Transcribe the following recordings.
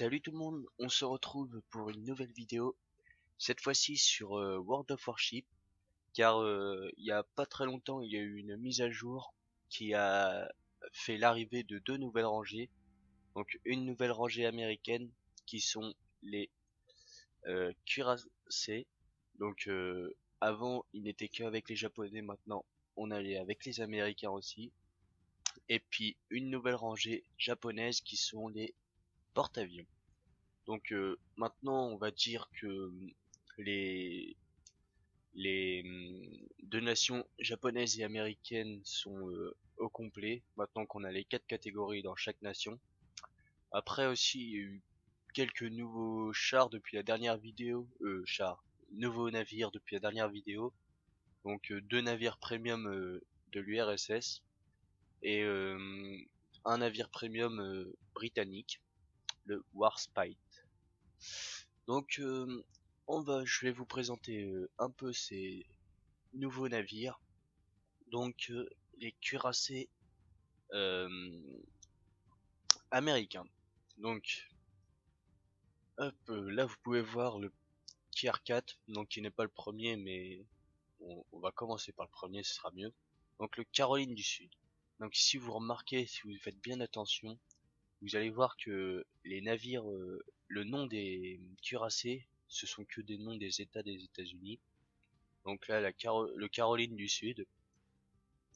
Salut tout le monde, on se retrouve pour une nouvelle vidéo, cette fois-ci sur World of Warship, car il y a pas très longtemps il y a eu une mise à jour qui a fait l'arrivée de deux nouvelles rangées, donc une nouvelle rangée américaine qui sont les cuirassés, donc avant ils n'étaient qu'avec les japonais, maintenant on allait avec les américains aussi, et puis une nouvelle rangée japonaise qui sont les porte-avions. Donc maintenant, on va dire que les deux nations japonaises et américaines sont au complet. Maintenant qu'on a les quatre catégories dans chaque nation. Après aussi, il y a eu quelques nouveaux chars depuis la dernière vidéo. Nouveaux navires depuis la dernière vidéo. Donc deux navires premium de l'URSS et un navire premium britannique, le Warspite. Donc je vais vous présenter un peu ces nouveaux navires. Donc les cuirassés euh, américains. Donc hop, là vous pouvez voir le tier 4, donc qui n'est pas le premier, mais on va commencer par le premier, ce sera mieux. Donc le Caroline du Sud. Donc si vous remarquez, si vous faites bien attention, vous allez voir que les navires, le nom des cuirassés, ce sont que des noms des États des États-Unis. Donc là, le Caroline du Sud,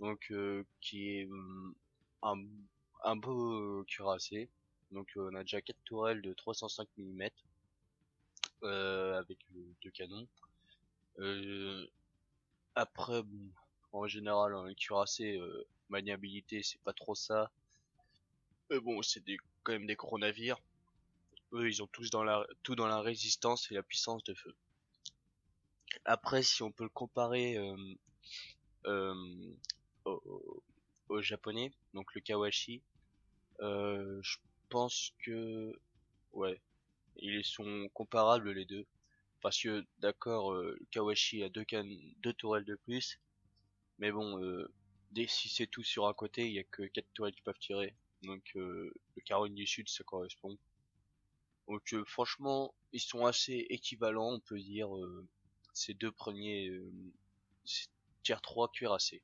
donc qui est un, un beau cuirassé. Donc on a déjà 4 tourelles de 305 mm avec deux canons. Euh, Après, bon, en général, un cuirassé, maniabilité, c'est pas trop ça. Mais bon, quand même des gros navires. Eux, ils ont tout dans la résistance et la puissance de feu. Après, si on peut le comparer euh, au, au japonais, donc le Kawashi, je pense que ouais, ils sont comparables les deux. Parce que d'accord, le Kawashi a deux tourelles de plus, mais bon, dès si c'est tout sur un côté, il y a que quatre tourelles qui peuvent tirer. Donc le Caroline du Sud, ça correspond. Donc franchement, ils sont assez équivalents, on peut dire, ces deux premiers tier 3 cuirassés.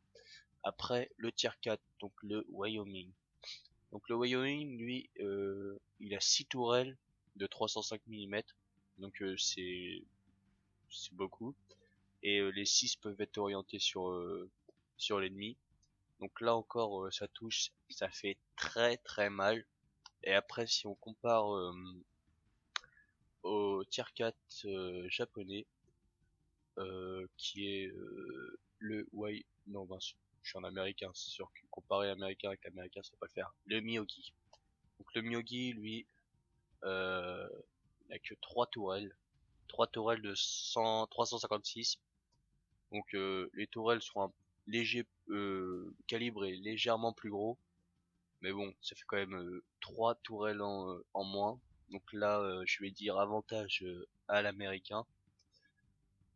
Après, le tier 4, donc le Wyoming. Donc le Wyoming, lui, il a 6 tourelles de 305 mm, donc c'est beaucoup. Et les 6 peuvent être orientés sur l'ennemi. Donc là encore, ça touche, ça fait très très mal. Et après, si on compare au tier 4 japonais, qui est le non, ben, je suis en américain, c'est sûr que comparer américain avec américain, ça va pas le faire. Le Myogi. Donc le Myogi, lui, il a que 3 tourelles de 356. Donc les tourelles sont un léger calibre est légèrement plus gros, mais bon, ça fait quand même 3 tourelles en moins. Donc là, je vais dire avantage à l'américain.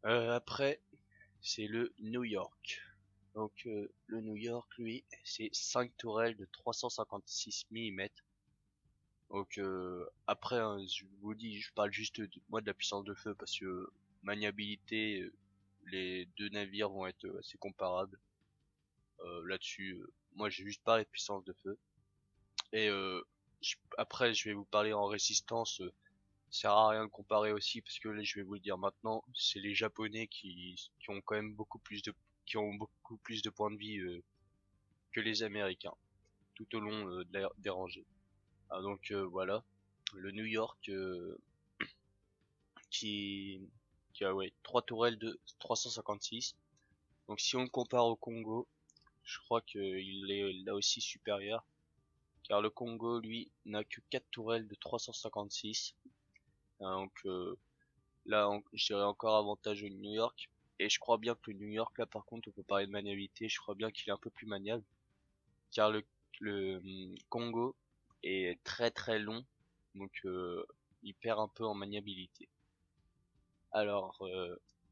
Après, c'est le New York. Donc le New York, lui, c'est 5 tourelles de 356 mm. Donc après, hein, je vous dis, je parle juste moi de la puissance de feu parce que maniabilité, les deux navires vont être assez comparables là-dessus. Moi, j'ai juste pas les puissances de feu. Et après, je vais vous parler en résistance. Ça sert à rien de comparer aussi parce que là, je vais vous le dire maintenant, c'est les Japonais qui ont quand même qui ont beaucoup plus de points de vie que les Américains tout au long des rangées. Ah, donc voilà, le New York qui, qui a ouais, 3 tourelles de 356. Donc si on le compare au Congo, je crois qu'il est là aussi supérieur. Car le Congo, lui, n'a que 4 tourelles de 356. Donc là, je dirais encore avantage au New York. Et je crois bien que le New York, là par contre, on peut parler de maniabilité, je crois bien qu'il est un peu plus maniable. Car le Congo est très très long. Donc il perd un peu en maniabilité. Alors,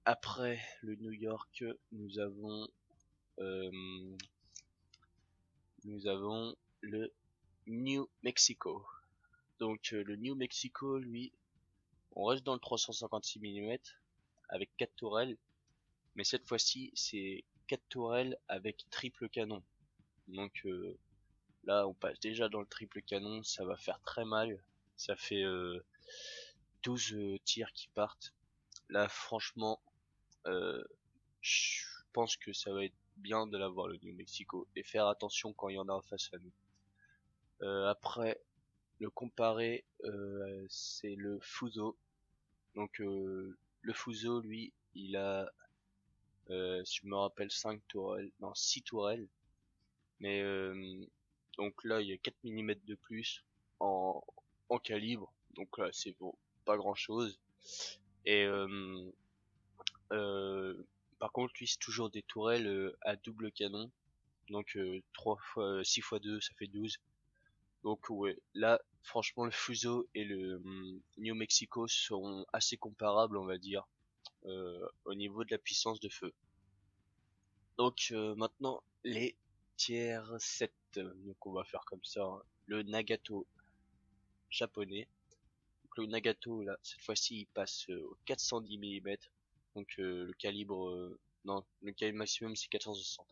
après le New York, euh, nous avons le New Mexico. Donc le New Mexico, lui, on reste dans le 356 mm avec 4 tourelles, mais cette fois-ci c'est 4 tourelles avec triple canon. Donc là on passe déjà dans le triple canon, ça va faire très mal. Ça fait 12 tirs qui partent. Là franchement, je pense que ça va être bien de l'avoir le New Mexico et faire attention quand il y en a face à nous. Après, le comparé, c'est le Fuso. Donc le Fuso, lui, il a, si je me rappelle, 5 tourelles, non 6 tourelles. Mais donc là, il y a 4 mm de plus en, en calibre. Donc là, c'est bon, pas grand chose. Et euh, par contre, lui, c'est toujours des tourelles à double canon. Donc 3 fois, 6 fois 2, ça fait 12. Donc ouais, là, franchement, le Fuso et le New Mexico sont assez comparables, on va dire, au niveau de la puissance de feu. Donc maintenant, les tiers 7. Donc on va faire comme ça, hein. Le Nagato japonais. Donc le Nagato, là, cette fois-ci, il passe au 410 mm. Donc le calibre, non, le calibre maximum, c'est 460.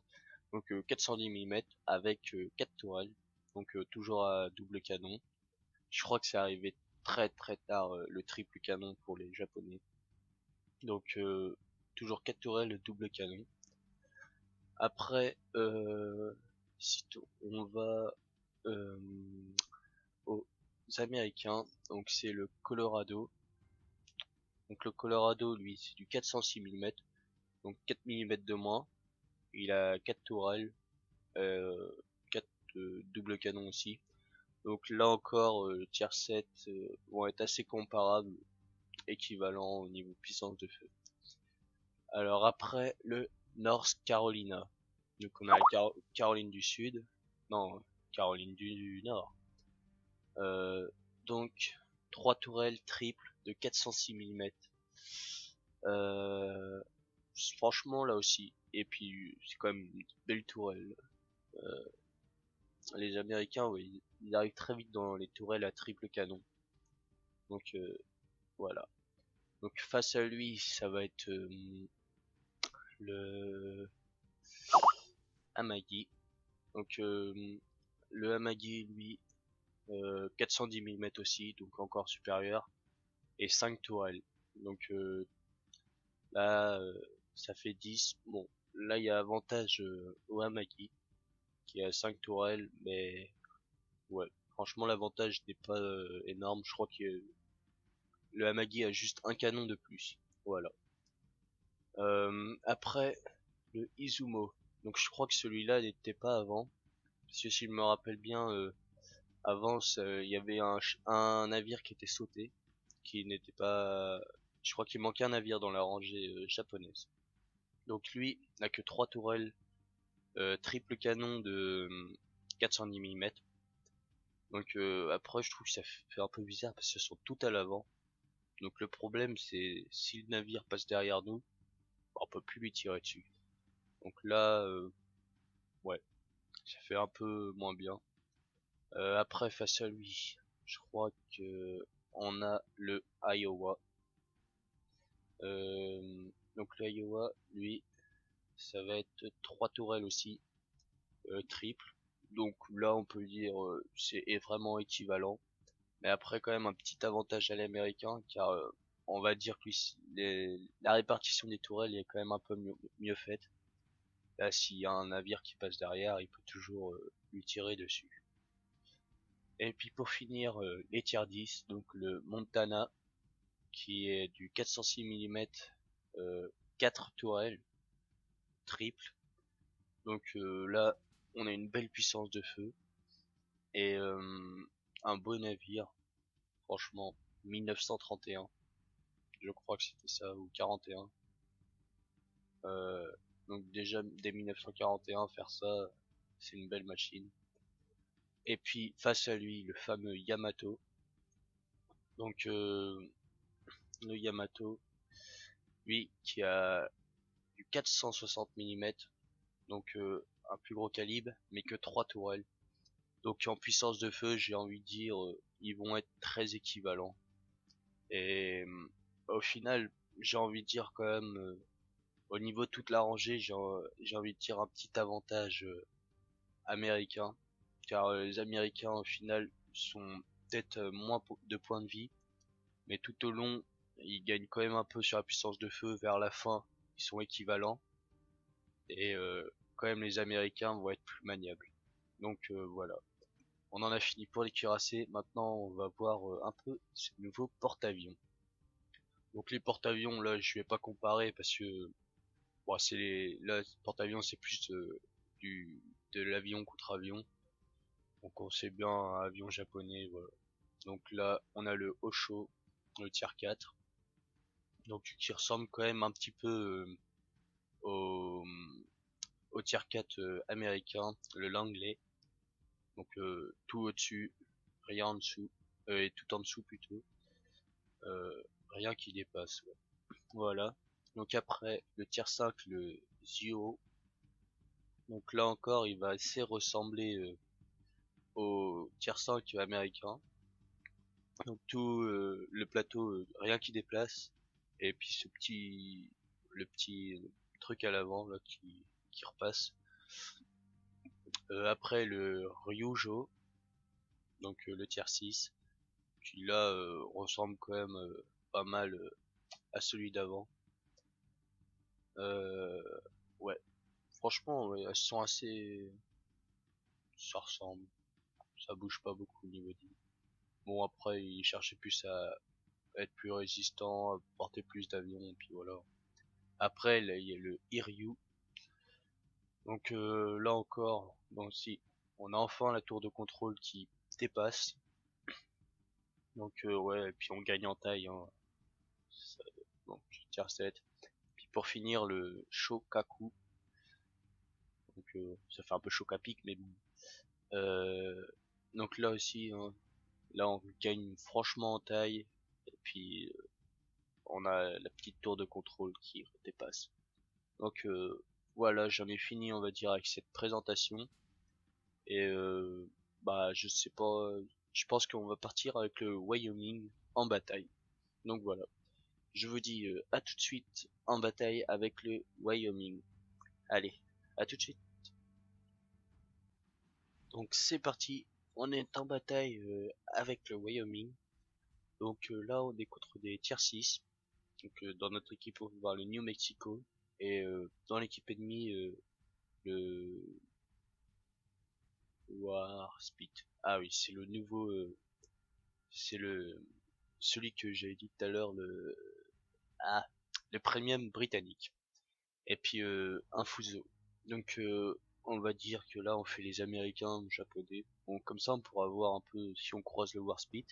Donc 410 mm avec 4 tourelles. Donc toujours à double canon. Je crois que c'est arrivé très très tard le triple canon pour les japonais. Donc toujours 4 tourelles double canon. Après on va euh, aux américains. Donc c'est le Colorado. Donc le Colorado lui c'est du 406 mm. Donc 4 mm de moins. Il a 4 tourelles. 4 double canon aussi. Donc là encore, le tier 7 vont être assez comparables, équivalents au niveau puissance de feu. Alors après, le North Carolina. Donc on a la Caroline du Sud. Non, Caroline du Nord. Euh, donc, 3 tourelles triples de 406 mm. Euh, franchement, là aussi. Et puis, c'est quand même une belle tourelle. Euh, les Américains, oui, ils arrivent très vite dans les tourelles à triple canon. Donc, voilà. Donc, face à lui, ça va être le Amagi. Donc, le Amagi, lui, 410 mm aussi, donc encore supérieur, et 5 tourelles. Donc là, ça fait 10. Bon, là, il y a avantage au Amagi, qui a 5 tourelles, mais ouais, franchement, l'avantage n'est pas énorme. Je crois que le Amagi a juste un canon de plus. Voilà. Après, le Izumo. Donc je crois que celui-là n'était pas avant. Parce que si je me rappelle bien, avant, il y avait un navire qui était sauté, qui n'était pas... Je crois qu'il manquait un navire dans la rangée japonaise. Donc lui n'a que 3 tourelles triple canon de 410 mm. Donc après je trouve que ça fait un peu bizarre parce qu'elles sont toutes à l'avant. Donc le problème c'est si le navire passe derrière nous, on peut plus lui tirer dessus. Donc là ouais, ça fait un peu moins bien. Après face à lui, je crois que on a le Iowa. Donc le Iowa, lui, ça va être 3 tourelles aussi, triple. Donc là, on peut dire c'est vraiment équivalent. Mais après, quand même, un petit avantage à l'américain, car on va dire que la répartition des tourelles est quand même un peu mieux faite. Là, s'il y a un navire qui passe derrière, il peut toujours lui tirer dessus. Et puis pour finir, les tiers 10, donc le Montana, qui est du 406 mm, 4 tourelles, triple. Donc là, on a une belle puissance de feu et un beau navire, franchement, 1931, je crois que c'était ça, ou 41. Euh, donc déjà, dès 1941, faire ça, c'est une belle machine. Et puis, face à lui, le fameux Yamato. Donc, le Yamato, lui, qui a du 460 mm, donc un plus gros calibre, mais que 3 tourelles. Donc en puissance de feu, j'ai envie de dire, ils vont être très équivalents. Et au final, j'ai envie de dire quand même, au niveau de toute la rangée, j'ai envie de dire un petit avantage américain. Car les Américains au final sont peut-être moins de points de vie, mais tout au long, ils gagnent quand même un peu sur la puissance de feu. Vers la fin, ils sont équivalents. Et quand même les Américains vont être plus maniables. Donc voilà. On en a fini pour les cuirassés. Maintenant, on va voir un peu ce nouveau porte-avions. Donc les porte-avions, là, je vais pas comparer parce que bon, là, porte-avions, c'est plus du de l'avion contre avion. Donc on sait bien un avion japonais, voilà. Donc là, on a le Osho, le tier 4. Donc qui ressemble quand même un petit peu au, au tier 4 américain, le Langley. Donc tout au-dessus, rien en dessous, et tout en dessous plutôt. Rien qui dépasse, ouais. Voilà. Donc après, le tier 5, le Zio. Donc là encore, il va assez ressembler au tier 5 américain. Donc tout le plateau, rien qui déplace. Et puis le petit truc à l'avant là qui repasse. Après le Ryujo, donc le tier 6, qui là ressemble quand même pas mal à celui d'avant. Euh, ouais, franchement, ouais, elles sont assez, ça ressemble, ça bouge pas beaucoup au niveau du. Bon après, il cherchait plus à être plus résistant, à porter plus d'avions, et puis voilà. Après, là, il y a le Hiryu. Donc là encore, bon si, on a enfin la tour de contrôle qui dépasse. Donc ouais, et puis on gagne en taille, hein. Ça- donc tier 7. Puis pour finir, le Shokaku. Donc ça fait un peu choc à pic, mais bon. Euh, donc là aussi, hein, là on gagne franchement en taille. Et puis on a la petite tour de contrôle qui dépasse. Donc voilà, j'en ai fini on va dire avec cette présentation. Et bah je sais pas, je pense qu'on va partir avec le Wyoming en bataille. Donc voilà, je vous dis à tout de suite en bataille avec le Wyoming. Allez, à tout de suite. Donc c'est parti, on est en bataille avec le Wyoming. Donc là on est contre des tier 6. Donc dans notre équipe on va voir le New Mexico. Et dans l'équipe ennemie le Warspeed. Ah oui, c'est le nouveau, c'est le celui que j'avais dit tout à l'heure, ah, le premium britannique. Et puis un Fuso. Donc on va dire que là on fait les Américains, japonais. Bon, comme ça on pourra voir un peu si on croise le Warspeed.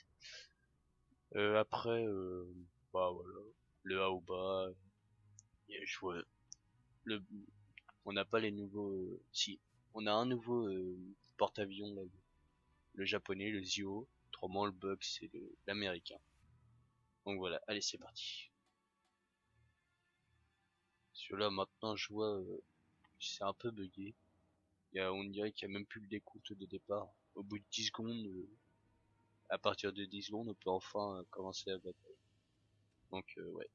Après, bah voilà, le Aoba, je vois, le, on n'a pas les nouveaux, si, on a un nouveau porte-avions là, le japonais, le Zio. Autrement le bug c'est l'américain. Donc voilà, allez c'est parti. Celui-là maintenant je vois c'est un peu buggé. On dirait qu'il n'y a même plus le décompte de départ. Au bout de 10 secondes, à partir de 10 secondes, on peut enfin commencer la bataille. Donc ouais.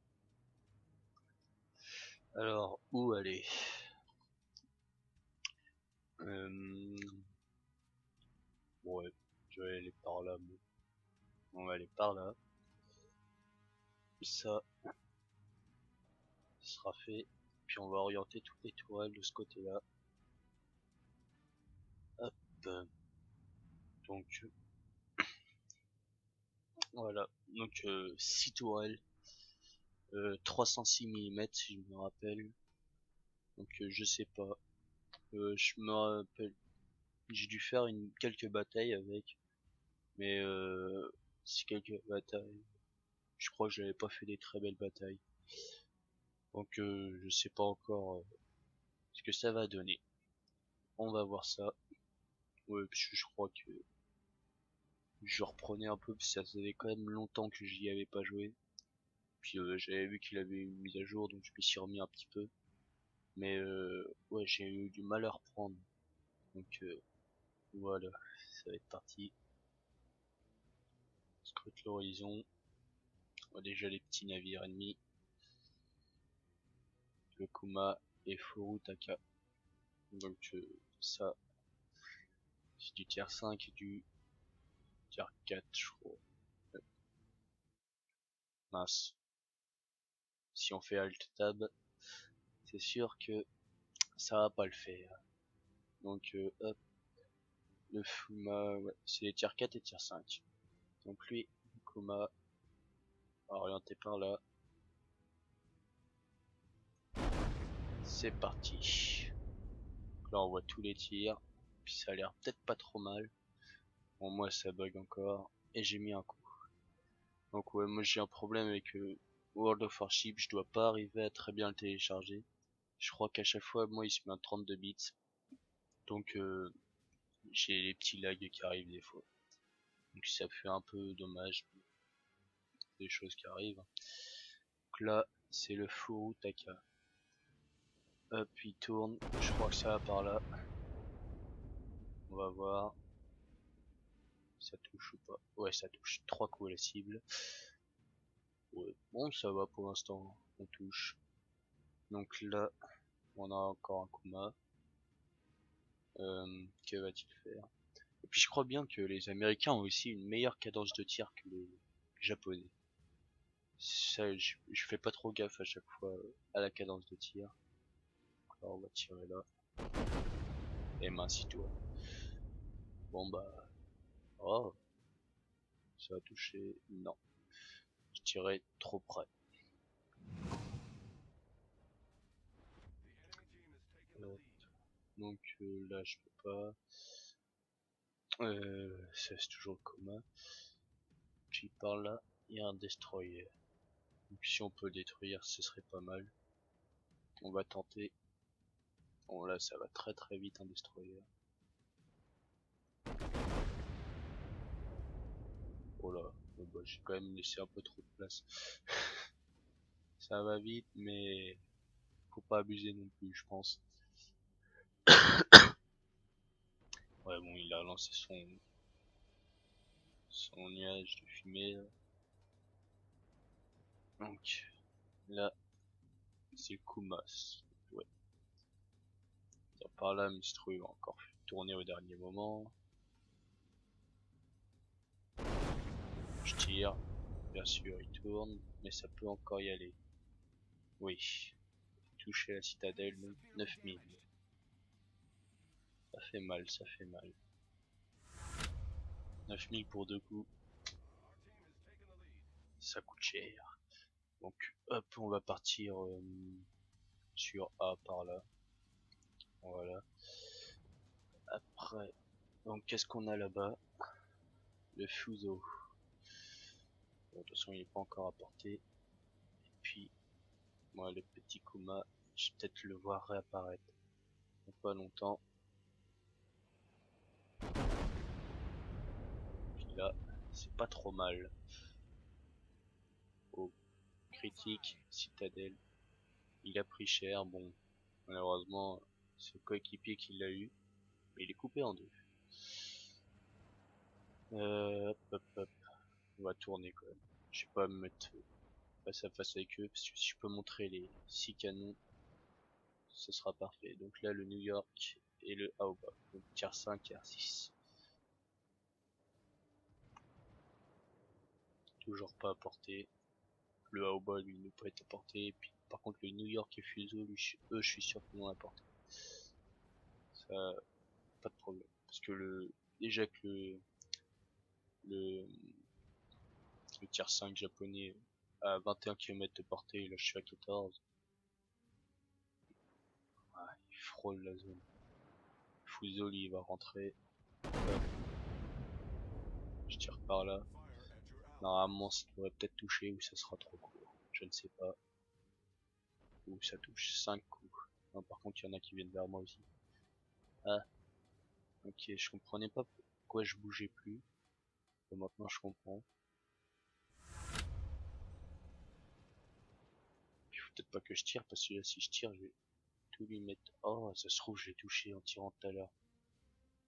Alors, où aller? euh, Ouais, je vais aller par là. Bon. On va aller par là. Ça sera fait. Puis on va orienter toutes les tourelles de ce côté-là. Hop. Donc voilà. Donc 6 tourelles. 306 mm si je me rappelle. Donc je sais pas. Je me rappelle. J'ai dû faire quelques batailles avec. Mais c'est quelques batailles. Je crois que j'avais pas fait des très belles batailles. Donc je sais pas encore ce que ça va donner. On va voir ça. Ouais, parce que je crois que je reprenais un peu, parce que ça faisait quand même longtemps que j'y avais pas joué. Puis j'avais vu qu'il avait une mise à jour, donc je m'y suis remis un petit peu. Mais ouais, j'ai eu du mal à reprendre. Donc Voilà, ça va être parti. Scrute l'horizon. On voit déjà les petits navires ennemis. Le Kuma et Furutaka. Donc ça, c'est du tier 5 et du tier 4, je crois. Mince. Si on fait Alt Tab, c'est sûr que ça va pas le faire. Donc hop, le Fuma, ouais, c'est tier 4 et tier 5. Donc lui, Kuma, orienté par là. C'est parti. Donc là on voit tous les tirs. Puis ça a l'air peut-être pas trop mal. Bon moi ça bug encore. Et j'ai mis un coup. Donc ouais, moi j'ai un problème avec World of Warship. Je dois pas arriver à très bien le télécharger. Je crois qu'à chaque fois, moi il se met à 32 bits. Donc j'ai les petits lags qui arrivent des fois. Donc ça fait un peu dommage. Des choses qui arrivent. Donc là, c'est le Furutaka. Hop, il tourne. Je crois que ça va par là. On va voir. Ça touche ou pas. Ouais, ça touche. 3 coups à la cible. Ouais. Bon, ça va pour l'instant. On touche. Donc là, on a encore un Kuma. Que va-t-il faire? Et puis je crois bien que les Américains ont aussi une meilleure cadence de tir que les Japonais. Ça, je fais pas trop gaffe à chaque fois à la cadence de tir. Alors on va tirer là. Et mince, il tourne. Bon bah, oh, ça va toucher. Non, je tirais trop près. Donc là, je peux pas. Ça c'est toujours le coma. Puis par là, il y a un destroyer. Donc si on peut le détruire, ce serait pas mal. On va tenter. Bon là, ça va très très vite un destroyer. Oh là, bon bah j'ai quand même laissé un peu trop de place. Ça va vite, mais faut pas abuser non plus, je pense. Ouais bon, il a lancé son nuage de fumée. Là. Donc là, c'est le Kumas. Ouais. Par là, Mistru va encore tourner au dernier moment. Je tire. Bien sûr, il tourne, mais ça peut encore y aller. Oui. Toucher la citadelle, 9000. Ça fait mal, ça fait mal. 9000 pour 2 coups. Ça coûte cher. Donc, hop, on va partir sur A par là. Voilà. Après, donc qu'est-ce qu'on a là-bas? Le fuseau. Bon, de toute façon, il n'est pas encore apporté. Et puis, moi, le petit Kuma, je vais peut-être le voir réapparaître. Dans pas longtemps. Puis là, c'est pas trop mal. Oh, critique, citadelle. Il a pris cher, bon, malheureusement, c'est le coéquipier qui l'a eu, mais il est coupé en deux. Hop, hop, hop. On va tourner quand même. Je vais pas me mettre face à face avec eux, parce que si je peux montrer les 6 canons, ce sera parfait. Donc là, le New York et le Aoba. Donc tier 5, tier 6. Toujours pas apporté. Le Aoba, lui, ne peut être apporté. Et puis, par contre, le New York et Fuso, lui, eux, je suis sûr qu'ils l'ont apporté. Ça, pas de problème. Parce que déjà que le, le tier 5 japonais à 21 km de portée, là je suis à 14. Ah, il frôle la zone. Fusoli il va rentrer. Hop, je tire par là. Normalement ça devrait peut-être toucher ou ça sera trop court. Je ne sais pas. Ou ça touche 5 coups. Non, par contre il y en a qui viennent vers moi aussi. Ah, ok, je comprenais pas pourquoi je bougeais plus. Bon, maintenant je comprends. Il faut peut-être pas que je tire parce que là si je tire je vais tout lui mettre. Oh, ça se trouve j'ai touché en tirant tout à l'heure.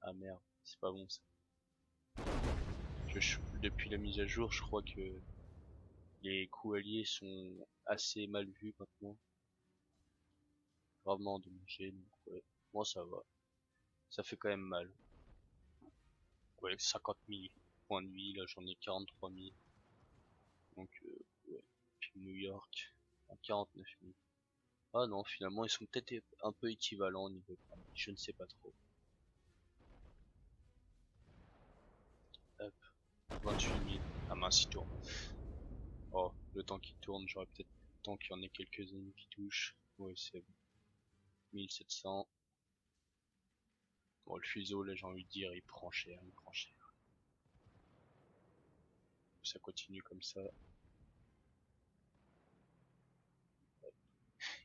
Ah merde. C'est pas bon ça. Depuis la mise à jour, je crois que les coups alliés sont assez mal vus maintenant. Gravement endommagés, donc ouais. Moi ça va. Ça fait quand même mal. Ouais, 50 000 points de vie, là j'en ai 43 000. Donc ouais. Puis New York, à 49 000. Ah non, finalement ils sont peut-être un peu équivalents au niveau points de vie, je ne sais pas trop. Hop, 28 000. Ah mince, il tourne. Oh, le temps qu'il tourne, j'aurais peut-être le temps qu'il y en ait quelques-unes qui touchent. Ouais, c'est bon. 1700. Bon, le fuseau, là, j'ai envie de dire, il prend cher, il prend cher. Ça continue comme ça.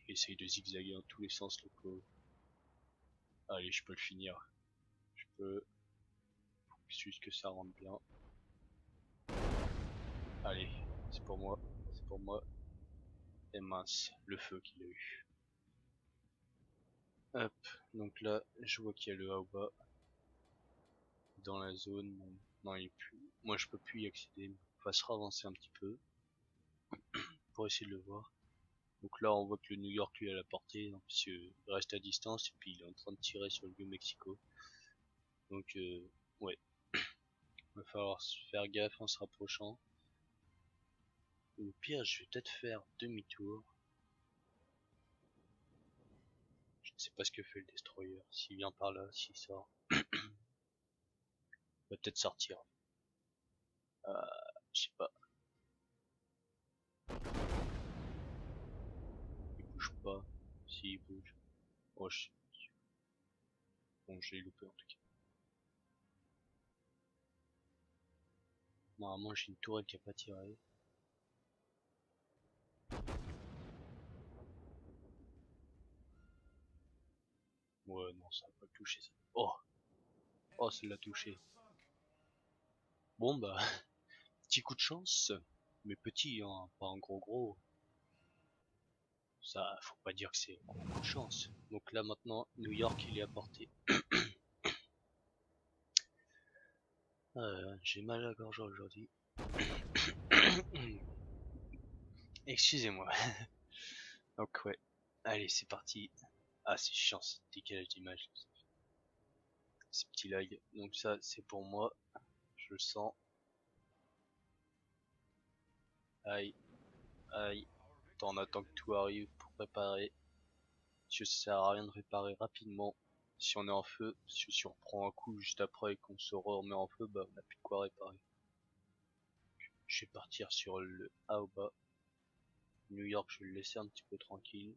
Il essaye de zigzaguer dans tous les sens, le pauvre. Allez, je peux le finir. Je peux. Juste que ça rentre bien. Allez, c'est pour moi. C'est pour moi. Et mince, le feu qu'il a eu. Hop, donc là, je vois qu'il y a le Aoba dans la zone. Non, il est plus. Moi, je peux plus y accéder. Il va se avancer un petit peu pour essayer de le voir. Donc là, on voit que le New York lui a la portée, hein, parce qu'il reste à distance et puis il est en train de tirer sur le New Mexico. Donc ouais, va falloir se faire gaffe en se rapprochant. Ou au pire, je vais peut-être faire demi-tour. Je ne sais pas ce que fait le Destroyer. S'il vient par là, s'il sort, il va peut-être sortir. Je sais pas. Il bouge pas. S'il bouge. Oh, bon, j'ai loupé en tout cas. Normalement, j'ai une tourelle qui a pas tiré. Ouais, non, ça va pas le toucher ça. Oh, oh, ça l'a touché. Bon bah, petit coup de chance, mais petit, hein, pas un gros. Ça, faut pas dire que c'est un gros coup de chance. Donc là maintenant, New York il est à portée. J'ai mal à la gorge aujourd'hui. Excusez-moi. Donc ouais, allez c'est parti. Ah c'est chiant ce décalage d'image. Ces petits lags. Donc ça c'est pour moi. Je le sens. Aïe, aïe. Attends, on attend que tout arrive pour réparer. Parce que ça sert à rien de réparer rapidement si on est en feu. Parce que si on prend un coup juste après et qu'on se remet en feu, bah on n'a plus de quoi réparer. Je vais partir sur le Aoba. New York, je vais le laisser un petit peu tranquille.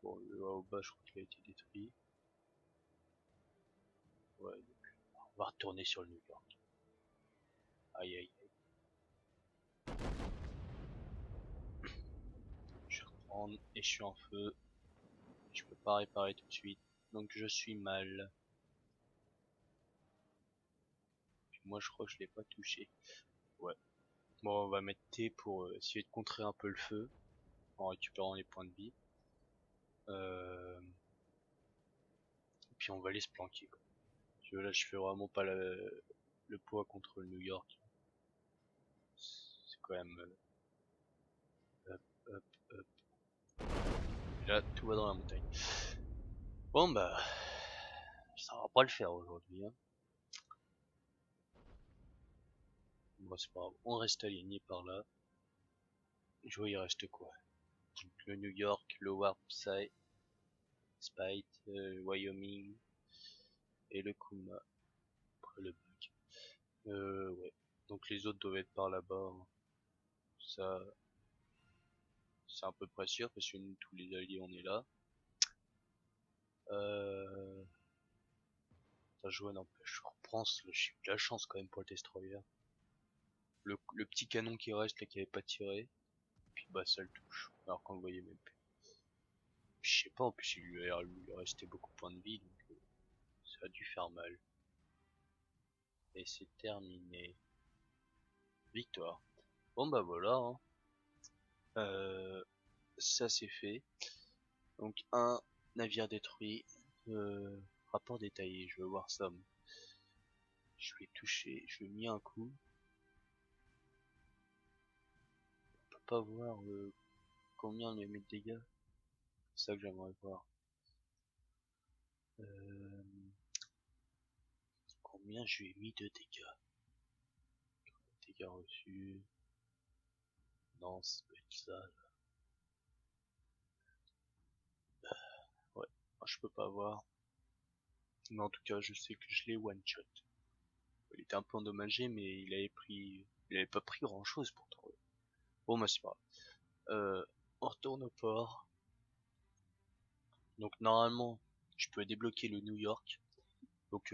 Bon, le Aoba, je crois qu'il a été détruit. Ouais, donc on va retourner sur le New York. Aïe aïe aïe. Je vais reprendre et je suis en feu. Je peux pas réparer tout de suite. Donc je suis mal. Puis moi je crois que je l'ai pas touché. Ouais. Bon, on va mettre T pour essayer de contrer un peu le feu en récupérant les points de vie. Et puis on va aller se planquer, quoi. Parce que là je fais vraiment pas le poids contre le New York. C'est quand même hop, hop, hop. Et là tout va dans la montagne. Bon bah ça va pas le faire aujourd'hui, hein. Bon c'est pas grave, on reste aligné par là. Je vois il reste quoi? Donc, le New York, le Warp Spite, Wyoming et le Kuma. Après le bug. Ouais. Donc les autres doivent être par là-bas, hein. Ça, c'est à peu près sûr parce que nous tous les alliés on est là. Euh... Ça joue n'empêche, je reprends, j'ai eu de la chance quand même pour le Destroyer. Le petit canon qui reste là qui avait pas tiré, puis bah ça le touche, alors qu'on le voyait même plus. Je sais pas, en plus il lui restait beaucoup de points de vie, donc ça a dû faire mal. Et c'est terminé. Victoire. Bon bah voilà, hein. Ça c'est fait. Donc un navire détruit. Rapport détaillé, je veux voir ça. Je vais toucher, je vais mis un coup. On peut pas voir combien il a mis de dégâts. C'est ça que j'aimerais voir. Euh, Combien je lui ai mis de dégâts? Dégâts reçus. Non, ça peut être ça. Ouais, je peux pas voir. Mais en tout cas, je sais que je l'ai one shot. Il était un peu endommagé, mais il avait pas pris grand chose pourtant. Bon, bah c'est pas grave. On retourne au port. Donc normalement, je peux débloquer le New York. Donc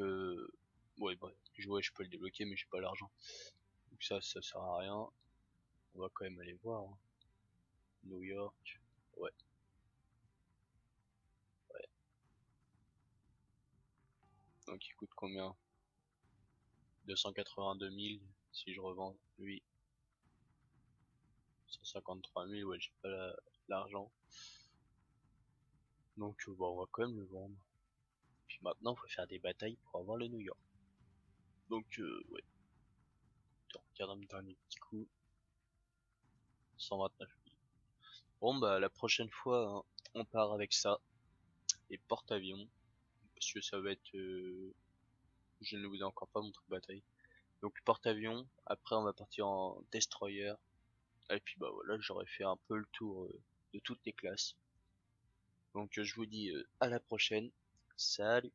ouais, bah, je peux le débloquer, mais j'ai pas l'argent. Donc ça sert à rien. On va quand même aller voir. Hein. New York. Ouais, ouais. Donc il coûte combien? 282 000 si je revends lui. 153 000, ouais, j'ai pas l'argent. Donc bon, on va quand même le vendre. Puis maintenant, il faut faire des batailles pour avoir le New York. Donc ouais, on regarde un dernier petit coup. 129 000. Bon bah la prochaine fois, hein, on part avec ça. Et porte-avions. Parce que ça va être... je ne vous ai encore pas montré bataille. Donc porte-avions. Après on va partir en destroyer. Et puis bah voilà, j'aurais fait un peu le tour de toutes les classes. Donc je vous dis à la prochaine. Salut.